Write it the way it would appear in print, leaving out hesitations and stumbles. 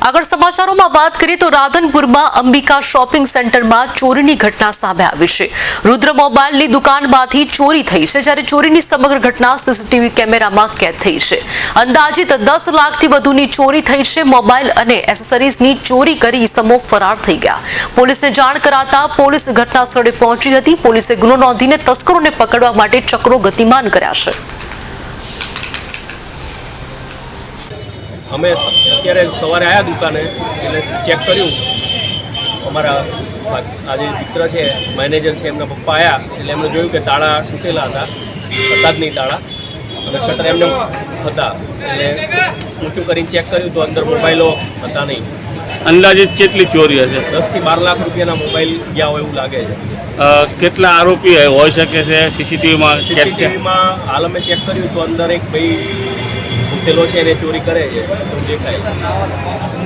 આગળ સમાચારોમાં વાત કરીએ તો રાધનપુરમાં અંબિકા શોપિંગ સેન્ટરમાં ચોરીની ઘટના સામે આવી છે। રુદ્ર મોબાઈલની દુકાનમાંથી ચોરી થઈ છે, જ્યારે ચોરીની સમગ્ર ઘટના સીસીટીવી કેમેરામાં કેદ થઈ છે। અંદાજિત 10 લાખથી વધુની ચોરી થઈ છે। મોબાઈલ અને એસેસરીઝની ચોરી કરી ઇસમો ફરાર થઈ ગયા। પોલીસને જાણ કરાતા પોલીસ ઘટના સ્થળે પહોંચી હતી। પોલીસે ગુનો નોંધીને તસ્કરોને પકડવા માટે ચક્રો ગતિમાન કર્યા છે। અમે અત્યારે સવારે આવ્યા દુકાને એટલે ચેક કર્યું। અમારા આ જે મિત્ર છે, મેનેજર છે, એમના પપ્પા આવ્યા એટલે એમણે જોયું કે તાળા તૂટેલા હતા જ નહીં તાળા, અને શટર એમને હતા એટલે ઊંચું કરીને ચેક કર્યું તો અંદર મોબાઈલો હતા નહીં। અંદાજિત કેટલી ચોરી હશે? 10 થી 12 લાખ રૂપિયાના મોબાઈલ ગયા હોય એવું લાગે છે। કેટલા આરોપી હોઈ શકે છે? સીસીટીવીમાં હાલ અમે ચેક કર્યું તો અંદર એક ભાઈ ઘૂસેલો છે અને ચોરી કરે છે એવું દેખાય છે।